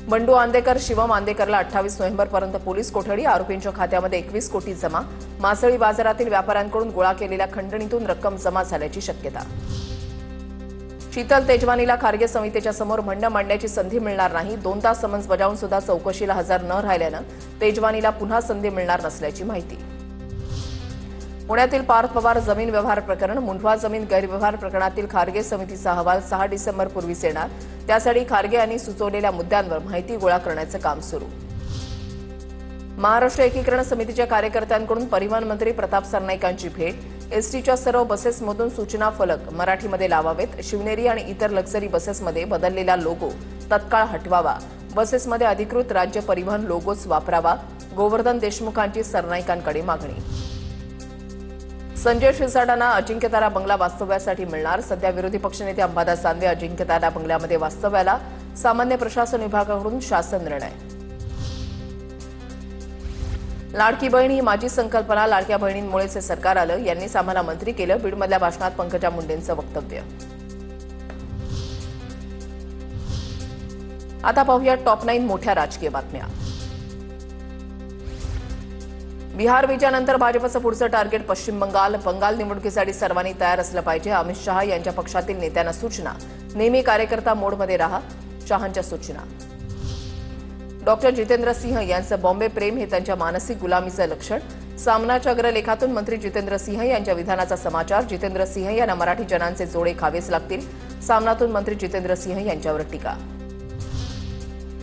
बंडू आंदेकर शिवम आंदेकरला 28 नोव्हेंबरपर्यंत पोलीस कोठडी। आरोपींच्या खात्यामध्ये 21 कोटी जमा। मासळी बाजारातील व्यापाऱ्यांकडून गोळा केलेल्या खंडणीतून रक्कम जमा झाल्याची शक्यता। शीतल तेजवानीला खारगे समितीच्या समोर म्हणणं मांडण्याची संधी मिळणार नाही। 2 तास समन्स बजावून सुद्धा चौकशीला हजर न राहिल्यानं तेजवानीला पुन्हा संधी मिळणार नसल्याची माहिती। पुण्यातील पार्थ पवार जमीन व्यवहार प्रकरण। मुंढवा जमीन गैरव्यवहार प्रकरणातील खारगे समितीचा अहवाल 6 डिसेंबरपूर्वीच येणार। त्यासाठी खारगे यांनी सुचवलेल्या मुद्द्यांवर माहिती गोळा करण्याचं काम सुरू। महाराष्ट्र एकीकरण समितीच्या कार्यकर्त्यांकडून परिवहन मंत्री प्रताप सरनाईकांची भेट। एसटीच्या सर्व बसेसमधून सूचना फलक मराठीमध्ये लावावेत। शिवनेरी आणि इतर लक्झरी बसेसमध्ये बदललेला लोगो तत्काळ हटवावा। बसेसमध्ये अधिकृत राज्य परिवहन लोगोच वापरावा। गोवर्धन देशमुखांची सरनाईकांकडे मागणी। संजय शिरसाटांना अजिंक्यतारा बंगला वास्तव्यासाठी मिळणार। सध्या विरोधी पक्षनेते अंबादास दानवे अजिंक्यतारा बंगल्यामध्ये वास्तव्याला। सामान्य प्रशासन विभागाकडून शासन निर्णय। लाडकी बहीण ही माझी संकल्पना। लाडक्या बहिणींमुळेच हे सरकार आलं, यांनीच आम्हाला मंत्री केलं। बीडमधल्या भाषणात पंकजा मुंडेंचं वक्तव्य। आता पाहूया टॉप 9 मोठ्या राजकीय बातम्या। बिहार विजयानंतर भाजपचं पुढचं टार्गेट पश्चिम बंगाल। बंगाल निवडणुकीसाठी सर्वांनी तयार असलं पाहिजे। अमित शहा यांच्या पक्षातील नेत्यांना सूचना। नेहमी कार्यकर्ता मोडमध्ये राहा, शहांच्या सूचना। डॉक्टर जितेंद्र सिंह यांचं बॉम्बे प्रेम हे त्यांच्या मानसिक गुलामीचं लक्षण। सामनाच्या अग्रलेखातून मंत्री जितेंद्र सिंह यांच्या विधानाचा समाचार। जितेंद्र सिंह यांना मराठी जनांचे जोडे खावेच लागतील। सामनातून मंत्री जितेंद्र सिंह यांच्यावर टीका।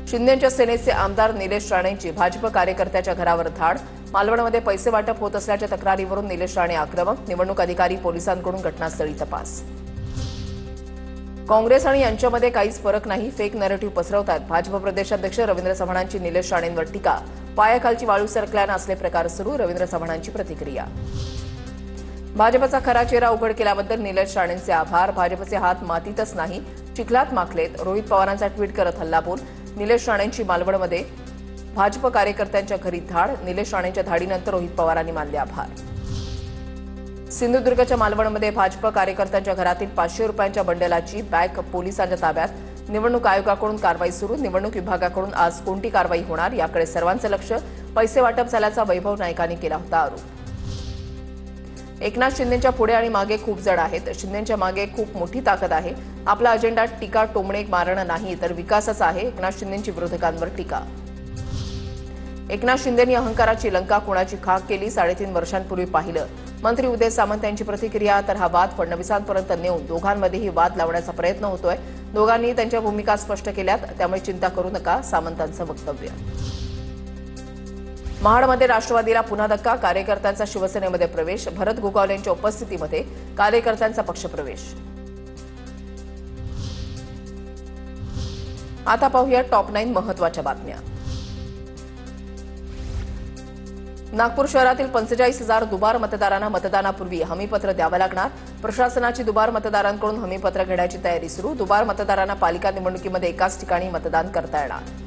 शिंदेच्या सेनेचे आमदार निलेश राणेंची भाजप कार्यकर्त्याच्या घरावर धाड। मालवणमध्ये पैसे वाटप होत असल्याच्या तक्रारीवरून निलेश राणे आक्रमक। निवडणूक अधिकारी पोलिसांकडून घटनास्थळी तपास। काँग्रेस आणि यांच्यामध्ये काहीच फरक नाही, फेक नॅरेटिव्ह पसरवतात। भाजप प्रदेशाध्यक्ष रवींद्र चव्हाणांची निलेश राणेंवर टीका। पायाखालची वाळू सरकल्यानं असले प्रकार सुरू। रवींद्र चव्हाणांची प्रतिक्रिया। भाजपचा खरा चेहरा उघड केल्याबद्दल निलेश राणेंचे आभार। भाजपचे हात मातीतच नाही, चिखलात माखलेत। रोहित पवारांचा ट्विट करत हल्लाबोल। निलेश राणेंची मालवणमध्ये भाजप कार्यकर्त्यांच्या घरी धाड। निलेश राणेंच्या धाडीनंतर रोहित पवारांनी मानले आभार। सिंधुदुर्गच्या मालवणमध्ये भाजप कार्यकर्त्यांच्या घरातील 500 रुपयांच्या बंडलाची बॅग पोलिसांच्या ताब्यात। निवडणूक आयोगाकडून कारवाई सुरू। निवडणूक विभागाकडून आज कोणती कारवाई होणार याकडे सर्वांचं लक्ष। पैसे वाटप झाल्याचा वैभव नाईकांनी केला होता आरोप। एकनाथ शिंदेच्या पुढे आणि मागे खूप जण आहेत। शिंदेच्या मागे खूप मोठी ताकद आहे। आपला अजेंडा टीका टोमणे मारणं नाही तर विकासाचा आहे। एकनाथ शिंदेंची विरोधकांवर टीका। एकनाथ शिंदेंनी अहंकाराची लंका कोणाची खाक केली 3.5 वर्षांपूर्वी पाहिलं। मंत्री उदय सामंत यांची प्रतिक्रिया। तर हा वाद फडणवीसांपर्यंत नेऊन दोघांमध्येही वाद लावण्याचा प्रयत्न होतोय। दोघांनी त्यांच्या भूमिका स्पष्ट केल्यात, त्यामुळे चिंता करू नका, सामंतांचं वक्तव्य। महाडमध्ये राष्ट्रवादीला पुन्हा धक्का। कार्यकर्त्यांचा शिवसेनेमध्ये प्रवेश। भरत गोगावले यांच्या उपस्थितीमध्ये कार्यकर्त्यांचा पक्षप्रवेश। आता पाहूया टॉप 9 महत्त्वाच्या बातम्या। नागपूर शहरातील 45,000 दुबार मतदारांना मतदानापूर्वी हमीपत्र द्यावं लागणार। प्रशासनाची दुबार मतदारांकडून हमीपत्र घेण्याची तयारी सुरू। दुबार मतदारांना पालिका निवडणुकीमध्ये एकाच ठिकाणी मतदान करता येणार।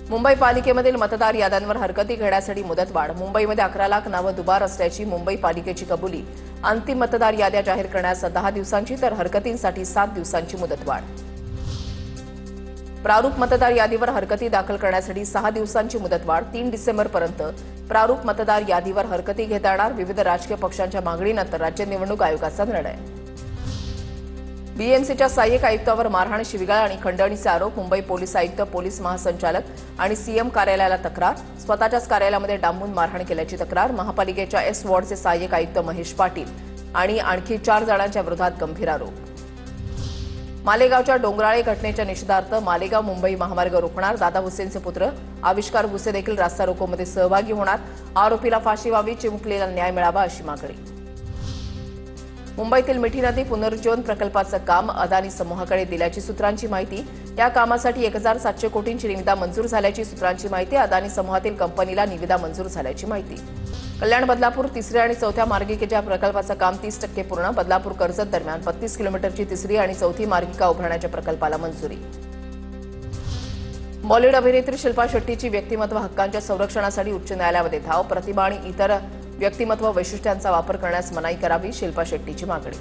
मुंबई पालिकेमधील मतदार याद्यांवर हरकती घेण्यासाठी मुदतवाढ। मुंबईमध्ये 11 लाख नावं दुबार असल्याची मुंबई पालिकेची कबुली। अंतिम मतदार याद्या जाहीर करण्यास 10 दिवसांची तर हरकतींसाठी 7 दिवसांची मुदतवाढ। प्रारूप मतदार यादीवर हरकती दाखल करण्यासाठी 6 दिवसांची मुदतवाढ। 3 डिसेंबरपर्यंत प्रारूप मतदार यादीवर हरकती घेता येणार। विविध राजकीय पक्षांच्या मागणीनंतर राज्य निवडणूक आयोगाचा निर्णय। बीएमसीच्या सहाय्यक आयुक्तावर मारहाण, शिवीगाळ आणि खंडणीचे आरोप। मुंबई पोलीस आयुक्त, पोलीस महासंचालक आणि सीएम कार्यालयाला तक्रार। स्वतःच्याच कार्यालयामध्ये डांबून मारहाण केल्याची तक्रार। महापालिकेच्या एस वॉर्डचे सहाय्यक आयुक्त महेश पाटील आणि आणखी 4 जणांच्या विरोधात गंभीर आरोप। मालेगावच्या डोंगराळे घटनेच्या निषेधार्थ मालेगाव मुंबई महामार्ग रोखणार। दादा भुसेंचे पुत्र आविष्कार भुसे देखील रास्ता रोकोमध्ये सहभागी होणार। आरोपीला फाशी व्हावी, चिमुकलेला न्याय मिळावा अशी मागणी। मुंबईतील मिठी नदी पुनरुज्जीवन प्रकल्पाचं काम अदानी समूहाकडे दिल्याची सूत्रांची माहिती। या कामासाठी 1700 कोटींची निविदा मंजूर झाल्याची सूत्रांची माहिती। अदानी समूहातील कंपनीला निविदा मंजूर झाल्याची माहिती। कल्याण बदलापूर 3ऱ्या आणि 4थ्या मार्गिकेच्या प्रकल्पाचं काम 30% पूर्ण। बदलापूर कर्जत दरम्यान 32 किलोमीटरची 3री आणि 4थी मार्गिका उभारण्याच्या प्रकल्पाला मंजुरी। बॉलिवूड अभिनेत्री शिल्पा शेट्टीची व्यक्तिमत्व हक्कांच्या संरक्षणासाठी उच्च न्यायालयामध्ये धाव। प्रतिमा आणि इतर व्यक्तिमत्व वैशिष्ट्यांचा वापर करण्यास मनाई करावी, शिल्पा शेट्टीची मागणी।